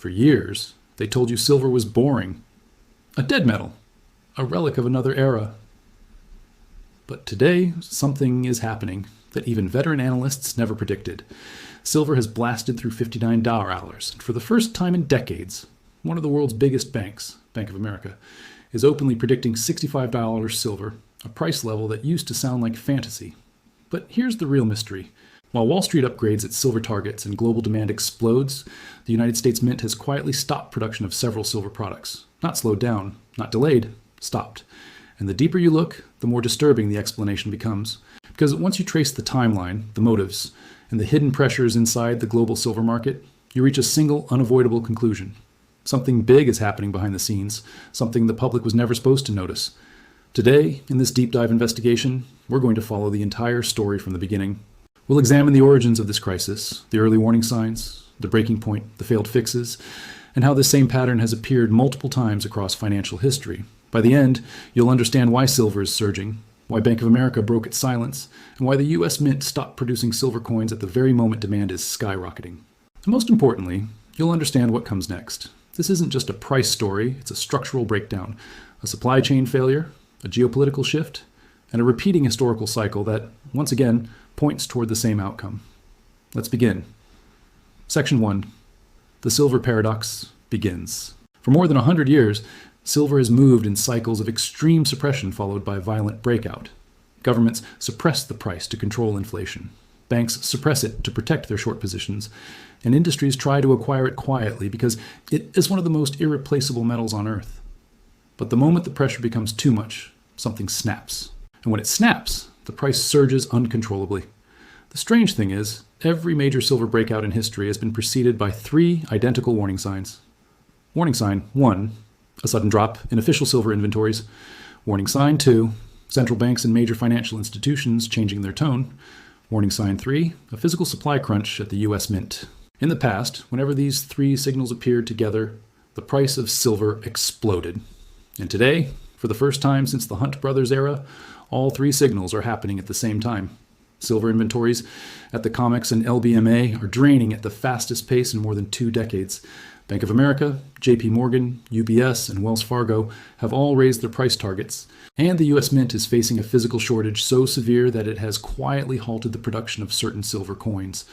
For years, they told you silver was boring, a dead metal, a relic of another era. But today, something is happening that even veteran analysts never predicted. Silver has blasted through $59, and for the first time in decades, one of the world's biggest banks, Bank of America, is openly predicting $65 silver, a price level that used to sound like fantasy. But here's the real mystery. While Wall Street upgrades its silver targets and global demand explodes, the United States Mint has quietly stopped production of several silver products. Not slowed down, not delayed, stopped. And the deeper you look, the more disturbing the explanation becomes. Because once you trace the timeline, the motives, and the hidden pressures inside the global silver market, you reach a single unavoidable conclusion. Something big is happening behind the scenes, something the public was never supposed to notice. Today, in this deep dive investigation, we're going to follow the entire story from the beginning. We'll examine the origins of this crisis, the early warning signs, the breaking point, the failed fixes, and how this same pattern has appeared multiple times across financial history. By the end, you'll understand why silver is surging, why Bank of America broke its silence, and why the US Mint stopped producing silver coins at the very moment demand is skyrocketing. And most importantly, you'll understand what comes next. This isn't just a price story, it's a structural breakdown, a supply chain failure, a geopolitical shift, and a repeating historical cycle that, once again, points toward the same outcome. Let's begin. Section 1. The silver paradox begins. For more than 100 years, silver has moved in cycles of extreme suppression followed by violent breakout. Governments suppress the price to control inflation. Banks suppress it to protect their short positions. And industries try to acquire it quietly because it is one of the most irreplaceable metals on Earth. But the moment the pressure becomes too much, something snaps. And when it snaps, the price surges uncontrollably. The strange thing is, every major silver breakout in history has been preceded by 3 identical warning signs. Warning sign 1, a sudden drop in official silver inventories. Warning sign 2, central banks and major financial institutions changing their tone. Warning sign 3, a physical supply crunch at the US Mint. In the past, whenever these 3 signals appeared together, the price of silver exploded. And today, for the first time since the Hunt brothers era, all 3 signals are happening at the same time. Silver inventories at the COMEX and LBMA are draining at the fastest pace in more than 2 decades. Bank of America, JP Morgan, UBS, and Wells Fargo have all raised their price targets, and the US Mint is facing a physical shortage so severe that it has quietly halted the production of certain silver coins.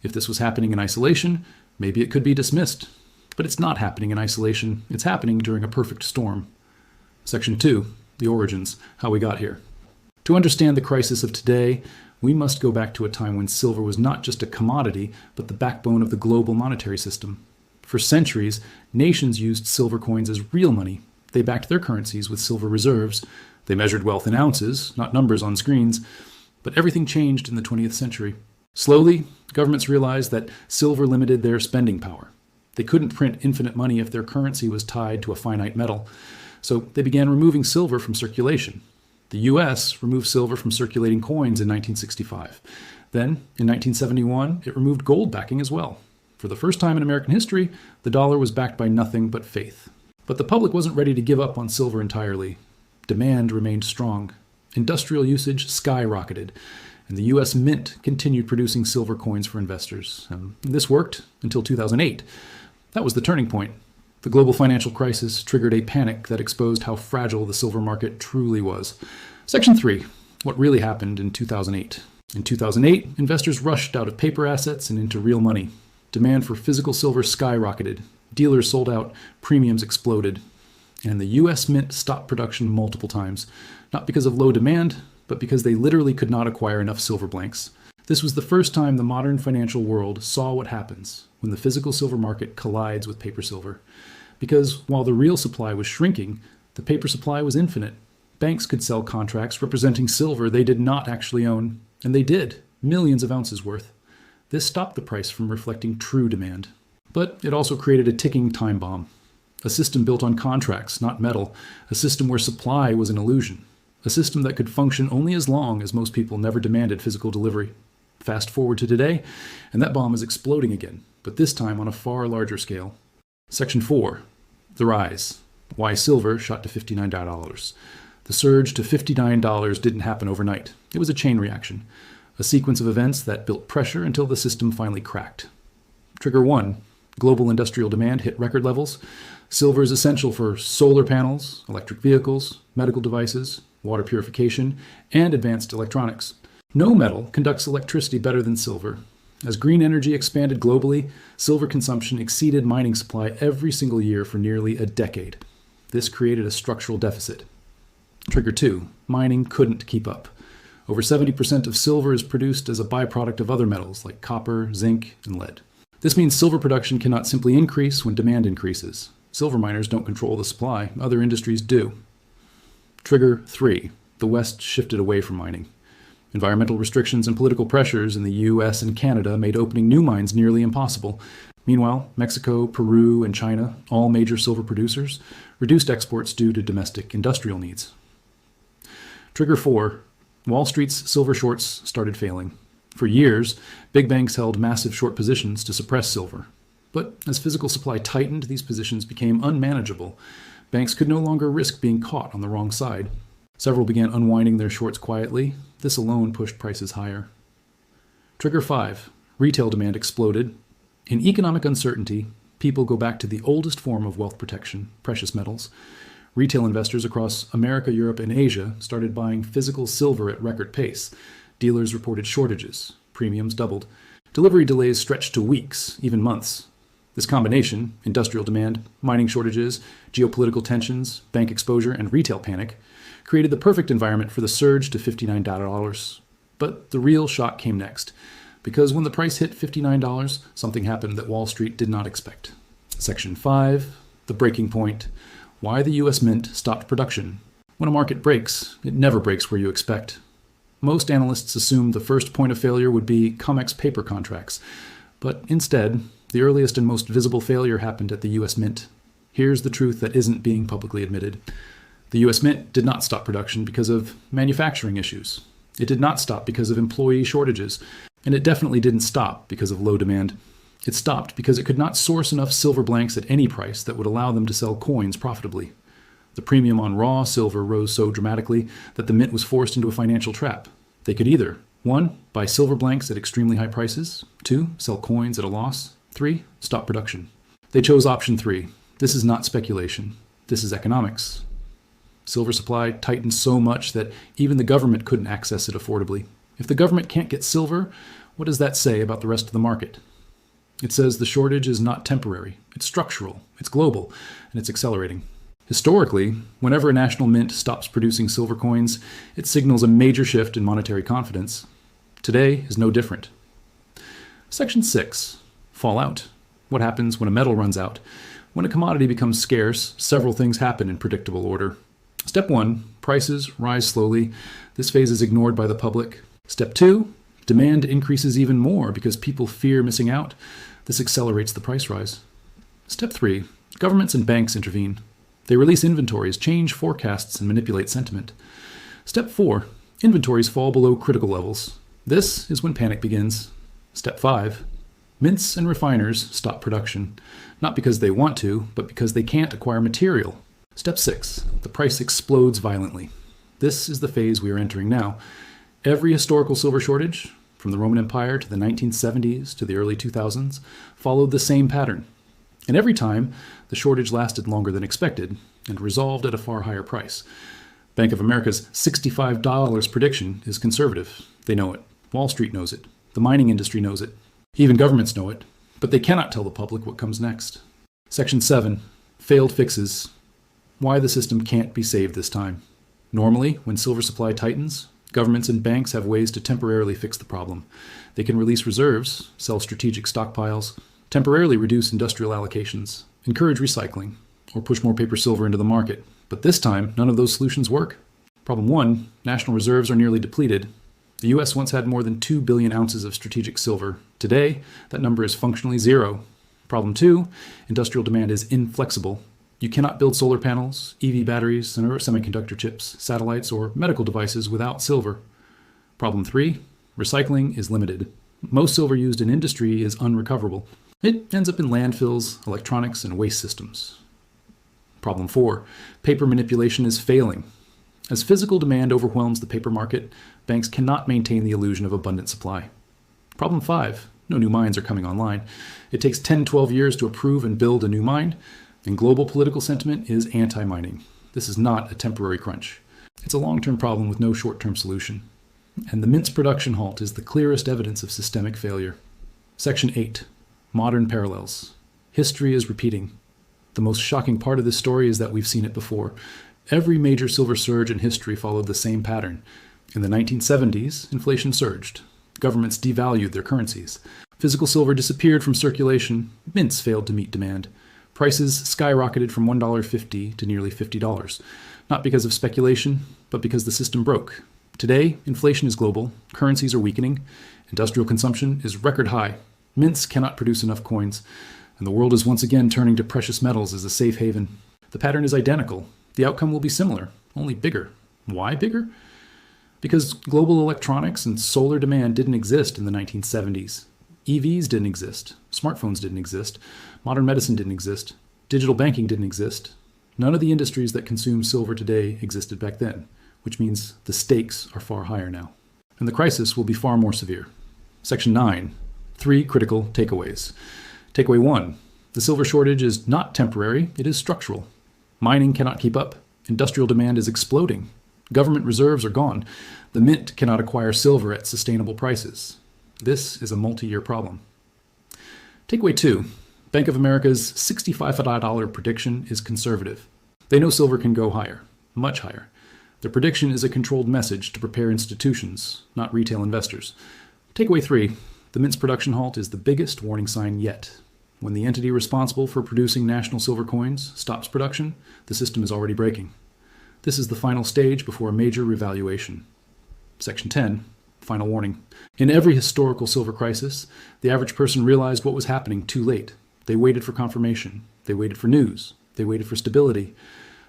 If this was happening in isolation, maybe it could be dismissed. But it's not happening in isolation, it's happening during a perfect storm. Section 2, the origins, how we got here. To understand the crisis of today, we must go back to a time when silver was not just a commodity, but the backbone of the global monetary system. For centuries, nations used silver coins as real money. They backed their currencies with silver reserves. They measured wealth in ounces, not numbers on screens. But everything changed in the 20th century. Slowly, governments realized that silver limited their spending power. They couldn't print infinite money if their currency was tied to a finite metal. So they began removing silver from circulation. The US removed silver from circulating coins in 1965. Then, in 1971, it removed gold backing as well. For the first time in American history, the dollar was backed by nothing but faith. But the public wasn't ready to give up on silver entirely. Demand remained strong. Industrial usage skyrocketed, and the US Mint continued producing silver coins for investors. This worked until 2008. That was the turning point. The global financial crisis triggered a panic that exposed how fragile the silver market truly was. Section 3. What really happened in 2008. In 2008, investors rushed out of paper assets and into real money. Demand for physical silver skyrocketed. Dealers sold out. Premiums exploded. And the US Mint stopped production multiple times. Not because of low demand, but because they literally could not acquire enough silver blanks. This was the first time the modern financial world saw what happens when the physical silver market collides with paper silver. Because while the real supply was shrinking, the paper supply was infinite. Banks could sell contracts representing silver they did not actually own, and they did, millions of ounces worth. This stopped the price from reflecting true demand. But it also created a ticking time bomb. A system built on contracts, not metal. A system where supply was an illusion. A system that could function only as long as most people never demanded physical delivery. Fast forward to today, and that bomb is exploding again, but this time on a far larger scale. Section 4. The rise. Why silver shot to $59. The surge to $59 didn't happen overnight. It was a chain reaction, a sequence of events that built pressure until the system finally cracked. Trigger 1. Global industrial demand hit record levels. Silver is essential for solar panels, electric vehicles, medical devices, water purification, and advanced electronics. No metal conducts electricity better than silver. As green energy expanded globally, silver consumption exceeded mining supply every single year for nearly a decade. This created a structural deficit. Trigger 2. Mining couldn't keep up. Over 70% of silver is produced as a byproduct of other metals like copper, zinc, and lead. This means silver production cannot simply increase when demand increases. Silver miners don't control the supply, other industries do. Trigger 3. The West shifted away from mining. Environmental restrictions and political pressures in the US and Canada made opening new mines nearly impossible. Meanwhile, Mexico, Peru, and China, all major silver producers, reduced exports due to domestic industrial needs. Trigger 4. Wall Street's silver shorts started failing. For years, big banks held massive short positions to suppress silver. But as physical supply tightened, these positions became unmanageable. Banks could no longer risk being caught on the wrong side. Several began unwinding their shorts quietly. This alone pushed prices higher. Trigger 5. Retail demand exploded. In economic uncertainty, people go back to the oldest form of wealth protection, precious metals. Retail investors across America, Europe, and Asia started buying physical silver at record pace. Dealers reported shortages. Premiums doubled. Delivery delays stretched to weeks, even months. This combination, industrial demand, mining shortages, geopolitical tensions, bank exposure, and retail panic, created the perfect environment for the surge to $59. But the real shock came next, because when the price hit $59, something happened that Wall Street did not expect. Section 5, the breaking point, why the US Mint stopped production. When a market breaks, it never breaks where you expect. Most analysts assumed the first point of failure would be COMEX paper contracts, but instead, the earliest and most visible failure happened at the US Mint. Here's the truth that isn't being publicly admitted. The US Mint did not stop production because of manufacturing issues. It did not stop because of employee shortages, and it definitely didn't stop because of low demand. It stopped because it could not source enough silver blanks at any price that would allow them to sell coins profitably. The premium on raw silver rose so dramatically that the mint was forced into a financial trap. They could either 1. Buy silver blanks at extremely high prices, 2. Sell coins at a loss, 3. Stop production. They chose option 3. This is not speculation. This is economics. Silver supply tightened so much that even the government couldn't access it affordably. If the government can't get silver, what does that say about the rest of the market? It says the shortage is not temporary, it's structural, it's global, and it's accelerating. Historically, whenever a national mint stops producing silver coins, it signals a major shift in monetary confidence. Today is no different. Section 6. Fallout. What happens when a metal runs out? When a commodity becomes scarce, several things happen in predictable order. Step 1. Prices rise slowly. This phase is ignored by the public. Step 2. Demand increases even more because people fear missing out. This accelerates the price rise. Step 3. Governments and banks intervene. They release inventories, change forecasts, and manipulate sentiment. Step 4. Inventories fall below critical levels. This is when panic begins. Step 5. Mints and refiners stop production, not because they want to, but because they can't acquire material. Step 6. The price explodes violently. This is the phase we are entering now. Every historical silver shortage, from the Roman Empire to the 1970s to the early 2000s, followed the same pattern. And every time, the shortage lasted longer than expected and resolved at a far higher price. Bank of America's $65 prediction is conservative. They know it. Wall Street knows it. The mining industry knows it. Even governments know it. But they cannot tell the public what comes next. Section 7. Failed fixes. Why the system can't be saved this time. Normally, when silver supply tightens, governments and banks have ways to temporarily fix the problem. They can release reserves, sell strategic stockpiles, temporarily reduce industrial allocations, encourage recycling, or push more paper silver into the market. But this time, none of those solutions work. Problem 1, national reserves are nearly depleted. The US once had more than 2 billion ounces of strategic silver. Today, that number is functionally 0. Problem 2, industrial demand is inflexible. You cannot build solar panels, EV batteries, or semiconductor chips, satellites, or medical devices without silver. Problem 3, recycling is limited. Most silver used in industry is unrecoverable. It ends up in landfills, electronics, and waste systems. Problem 4, paper manipulation is failing. As physical demand overwhelms the paper market, banks cannot maintain the illusion of abundant supply. Problem 5, No new mines are coming online. It takes 10, 12 years to approve and build a new mine, and global political sentiment is anti-mining. This is not a temporary crunch. It's a long-term problem with no short-term solution. And the mint's production halt is the clearest evidence of systemic failure. Section 8. Modern parallels. History is repeating. The most shocking part of this story is that we've seen it before. Every major silver surge in history followed the same pattern. In the 1970s, inflation surged. Governments devalued their currencies. Physical silver disappeared from circulation. Mints failed to meet demand. Prices skyrocketed from $1.50 to nearly $50. Not because of speculation, but because the system broke. Today, inflation is global, currencies are weakening, industrial consumption is record high, mints cannot produce enough coins, and the world is once again turning to precious metals as a safe haven. The pattern is identical. The outcome will be similar, only bigger. Why bigger? Because global electronics and solar demand didn't exist in the 1970s. EVs didn't exist. Smartphones didn't exist. Modern medicine didn't exist. Digital banking didn't exist. None of the industries that consume silver today existed back then, which means the stakes are far higher now. And the crisis will be far more severe. Section 9. 3 critical takeaways. Takeaway 1. The silver shortage is not temporary, it is structural. Mining cannot keep up. Industrial demand is exploding. Government reserves are gone. The mint cannot acquire silver at sustainable prices. This is a multi-year problem. Takeaway 2. Bank of America's $65 prediction is conservative. They know silver can go higher, much higher. Their prediction is a controlled message to prepare institutions, not retail investors. Takeaway 3. The mint's production halt is the biggest warning sign yet. When the entity responsible for producing national silver coins stops production, the system is already breaking. This is the final stage before a major revaluation. Section 10. Final warning. In every historical silver crisis, the average person realized what was happening too late. They waited for confirmation. They waited for news. They waited for stability.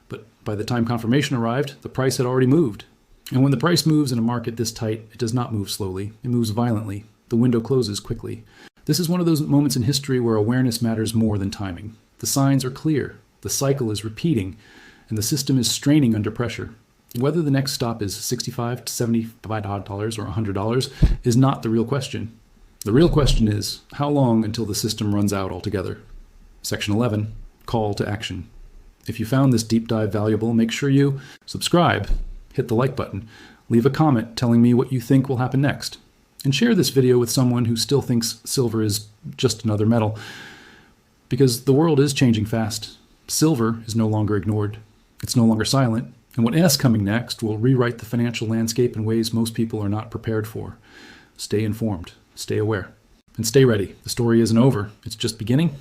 But by the time confirmation arrived, the price had already moved. And when the price moves in a market this tight, it does not move slowly. It moves violently. The window closes quickly. This is one of those moments in history where awareness matters more than timing. The signs are clear. The cycle is repeating, and the system is straining under pressure. Whether the next stop is $65 to $75 or $100 is not the real question. The real question is, how long until the system runs out altogether? Section 11, Call to Action. If you found this deep dive valuable, make sure you subscribe, hit the like button, leave a comment telling me what you think will happen next, and share this video with someone who still thinks silver is just another metal. Because the world is changing fast. Silver is no longer ignored. It's no longer silent. And what is coming next will rewrite the financial landscape in ways most people are not prepared for. Stay informed, stay aware, and stay ready. The story isn't over. It's just beginning.